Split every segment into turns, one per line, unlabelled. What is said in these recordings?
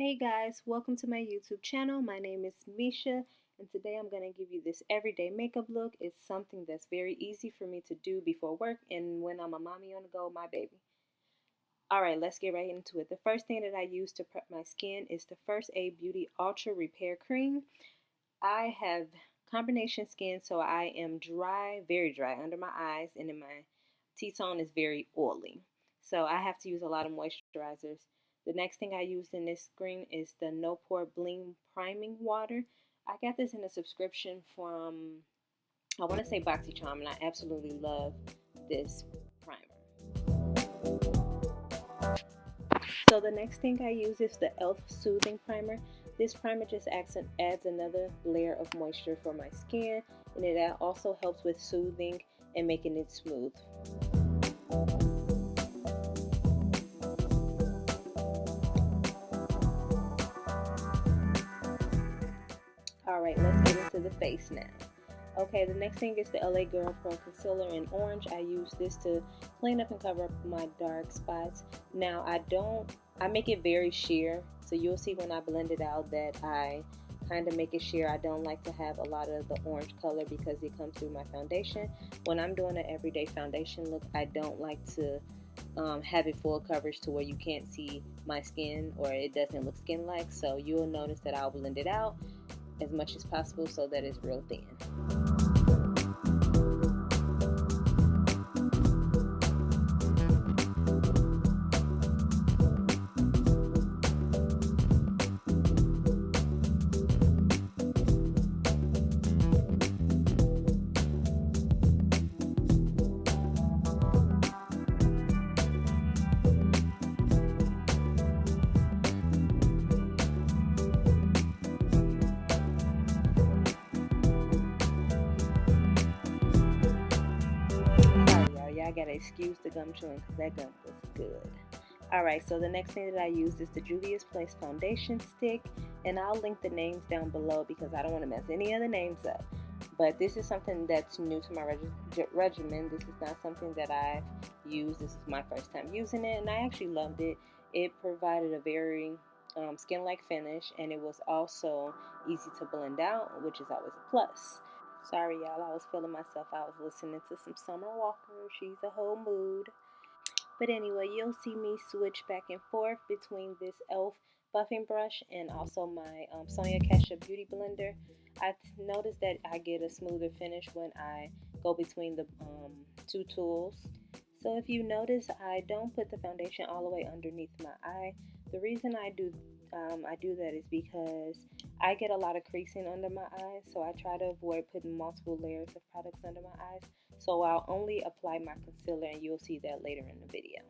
Hey guys, welcome to my YouTube channel. My name is Misha and today I'm going to give you this everyday makeup look. It's something that's very easy for me to do before work and when I'm a mommy on the go, my baby. Alright, let's get right into it. The first thing that I use to prep my skin is the First Aid Beauty Ultra Repair Cream. I have combination skin, so I am dry, very dry under my eyes, and then my T-zone is very oily. So I have to use a lot of moisturizers. The next thing I used in this screen is the No Pore Blem Priming Water. I got this in a subscription from, I want to say BoxyCharm, and I absolutely love this primer. So the next thing I use is the e.l.f. Soothing Primer. This primer just adds another layer of moisture for my skin, and it also helps with soothing and making it smooth. Alright, let's get into the face now. Okay, the next thing is the LA Girl Pro Concealer in Orange. I use this to clean up and cover up my dark spots. Now, I make it very sheer, so you'll see when I blend it out that I kind of make it sheer. I don't like to have a lot of the orange color because it comes through my foundation. When I'm doing an everyday foundation look, I don't like to have it full coverage to where you can't see my skin or it doesn't look skin-like. So you'll notice that I'll blend it out as much as possible so that it's real thin. I gotta excuse the gum chewing because that gum was good. Alright, so the next thing that I use is the Juvia's Place Foundation Stick, and I'll link the names down below because I don't want to mess any of the names up. But this is something that's new to my regimen. This is not something that I've used. This is my first time using it, and I actually loved it. It provided a very skin-like finish, and it was also easy to blend out, which is always a plus. Sorry, y'all, I was feeling myself. I was listening to some Summer Walker. She's a whole mood. But anyway, you'll see me switch back and forth between this e.l.f. buffing brush and also my Sonia Kashuk Beauty Blender. I noticed that I get a smoother finish when I go between the two tools. So if you notice, I don't put the foundation all the way underneath my eye. The reason I do that is because I get a lot of creasing under my eyes, so I try to avoid putting multiple layers of products under my eyes. So I'll only apply my concealer, and you'll see that later in the video.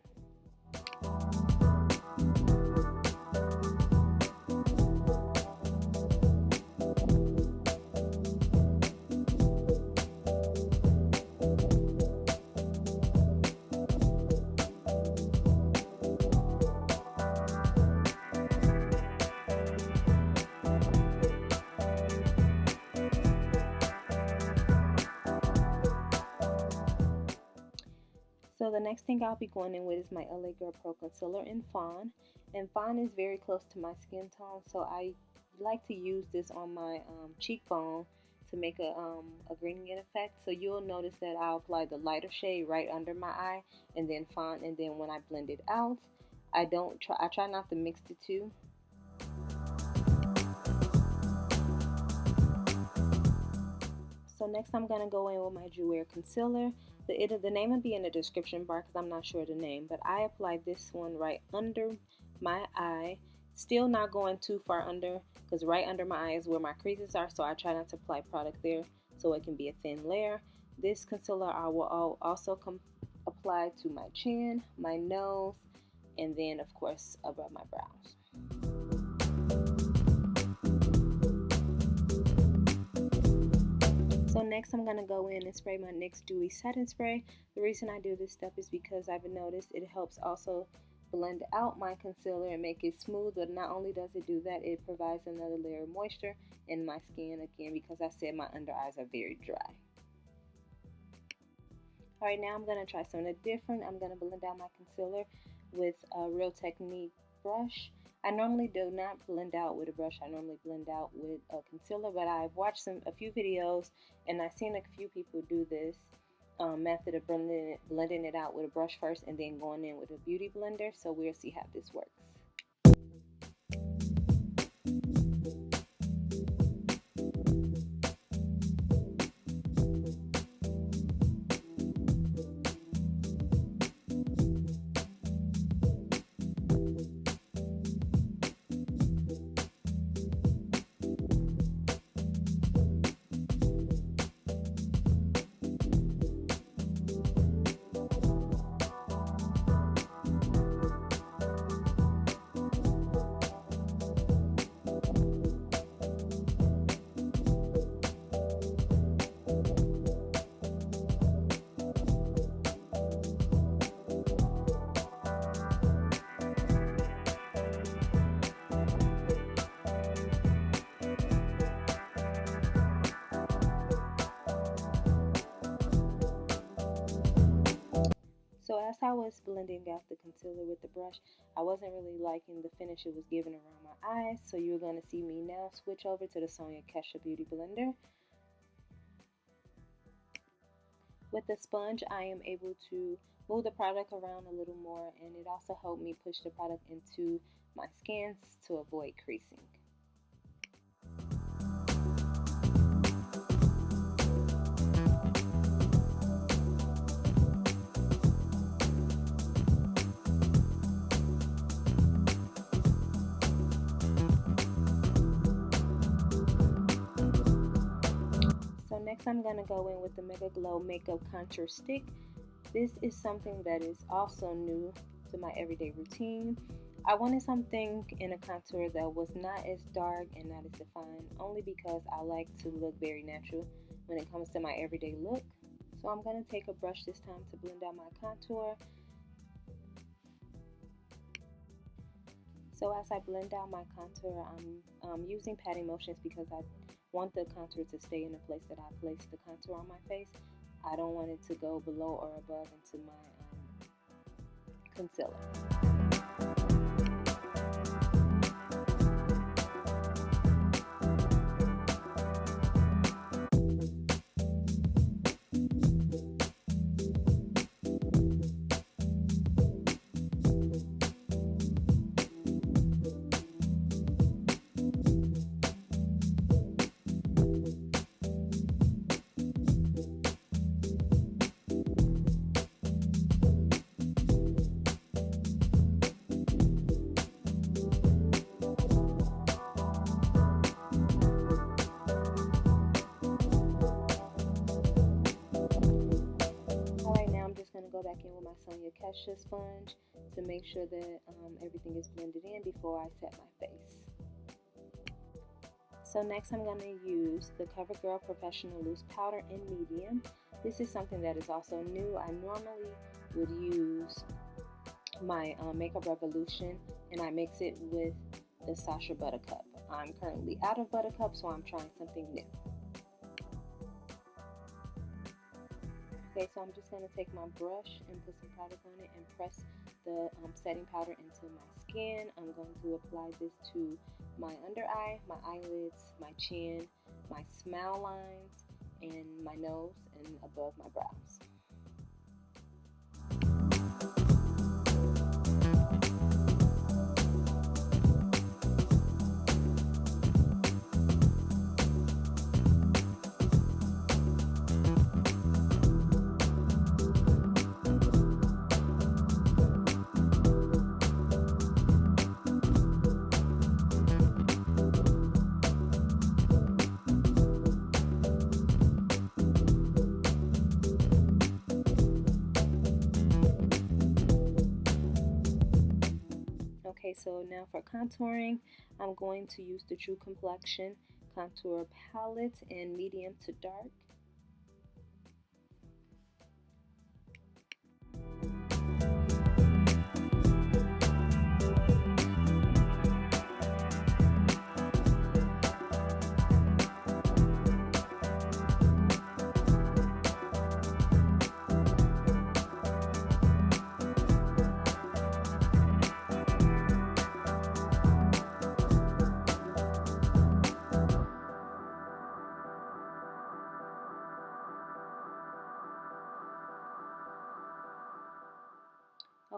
So the next thing I'll be going in with is my LA Girl Pro Concealer in Fawn. And Fawn is very close to my skin tone, so I like to use this on my cheekbone to make a greening effect. So you'll notice that I'll apply the lighter shade right under my eye and then Fawn, and then when I blend it out, I try not to mix the two. So next I'm going to go in with my Jouer Concealer. The name will be in the description bar because I'm not sure the name. But I applied this one right under my eye. Still not going too far under because right under my eye is where my creases are. So I try not to apply product there so it can be a thin layer. This concealer I will also apply to my chin, my nose, and then of course above my brows. So next I'm going to go in and spray my NYX Dewy Setting Spray. The reason I do this step is because I've noticed it helps also blend out my concealer and make it smooth, but not only does it do that, it provides another layer of moisture in my skin again because I said my under eyes are very dry. Alright, now I'm going to try something different. I'm going to blend out my concealer with a Real Technique brush. I normally do not blend out with a brush. I normally blend out with a concealer, but I've watched a few videos and I've seen a few people do this method of blending it out with a brush first and then going in with a beauty blender. So we'll see how this works. So as I was blending out the concealer with the brush, I wasn't really liking the finish it was giving around my eyes. So you're going to see me now switch over to the Sonia Keshia Beauty Blender. With the sponge, I am able to move the product around a little more, and it also helped me push the product into my skin to avoid creasing. Next, I'm going to go in with the MegaGlo Makeup Contour Stick. This is something that is also new to my everyday routine. I wanted something in a contour that was not as dark and not as defined, only because I like to look very natural when it comes to my everyday look. So I'm going to take a brush this time to blend out my contour. So as I blend out my contour, I'm using patting motions because I want the contour to stay in the place that I place the contour on my face. I don't want it to go below or above into my concealer. Go back in with my Sonia Keshia sponge to make sure that everything is blended in before I set my face. So next I'm going to use the Covergirl Professional Loose Powder in medium. This is something that is also new. I normally would use my Makeup Revolution and I mix it with the Sacha Buttercup. I'm currently out of Buttercup, so I'm trying something new. Okay, so I'm just going to take my brush and put some product on it and press the setting powder into my skin. I'm going to apply this to my under eye, my eyelids, my chin, my smile lines, and my nose and above my brows. Okay, so now for contouring, I'm going to use the True Complexion Contour Palette in medium to dark.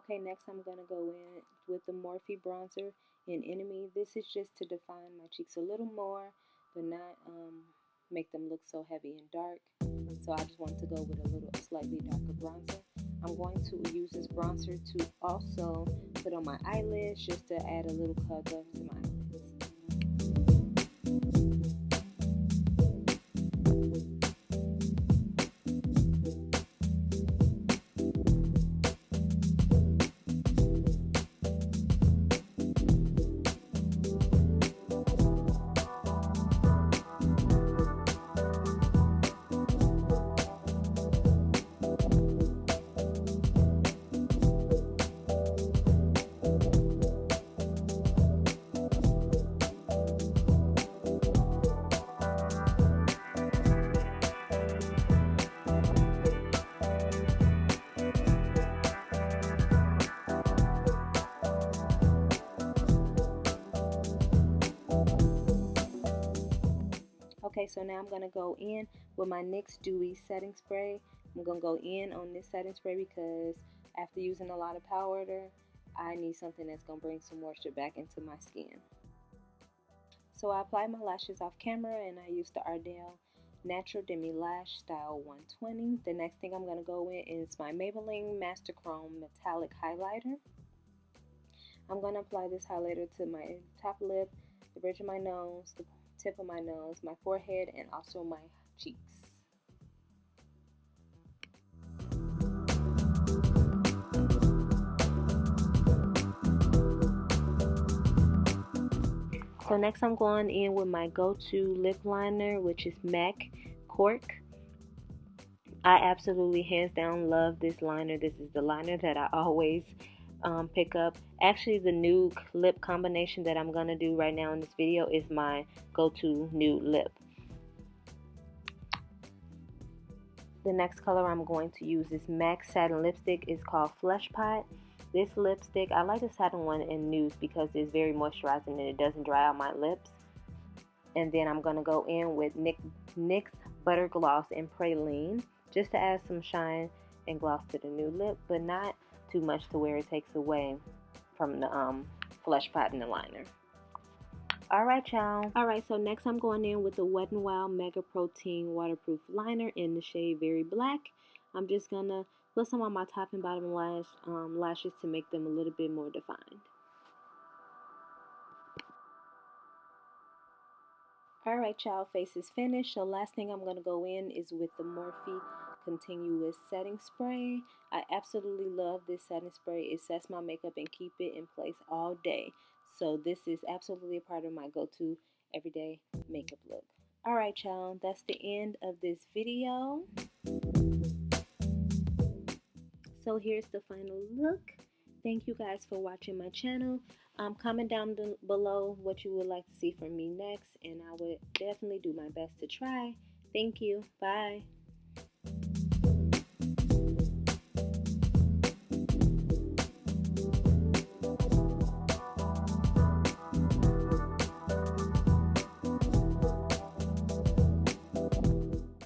Okay, next I'm going to go in with the Morphe bronzer in Enemy. This is just to define my cheeks a little more, but not make them look so heavy and dark. So I just want to go with a little slightly darker bronzer. I'm going to use this bronzer to also put on my eyelids, just to add a little cover to my eyelids. Okay, so now I'm going to go in with my NYX Dewy setting spray. I'm going to go in on this setting spray because after using a lot of powder, I need something that's going to bring some moisture back into my skin. So I applied my lashes off camera and I used the Ardell Natural Demi Lash Style 120. The next thing I'm going to go in is my Maybelline Master Chrome Metallic Highlighter. I'm going to apply this highlighter to my top lip, the bridge of my nose, the tip of my nose, my forehead, and also my cheeks. So next I'm going in with my go-to lip liner, which is MAC Cork. I absolutely hands down love this liner. This is the liner that I always pick up. Actually, the new lip combination that I'm going to do right now in this video is my go-to nude lip. The next color I'm going to use is MAC Satin Lipstick. It's called Flesh Pot. This lipstick, I like the satin one in nude because it's very moisturizing and it doesn't dry out my lips. And then I'm going to go in with NYX Butter Gloss in Praline, just to add some shine and gloss to the nude lip, but not too much to where it takes away from the Flesh Pot and the liner. Alright, y'all. Alright, so next I'm going in with the Wet n Wild Mega Protein Waterproof Liner in the shade Very Black. I'm just going to put some on my top and bottom lashes to make them a little bit more defined. Alright, y'all, face is finished. So last thing I'm going to go in is with the Morphe Continuous Setting Spray. I absolutely love this setting spray. It sets my makeup and keep it in place all day. So this is absolutely a part of my go-to everyday makeup look. Alright, y'all, that's the end of this video. So here's the final look. Thank you guys for watching my channel. Comment down below what you would like to see from me next, and I would definitely do my best to try. Thank you. Bye.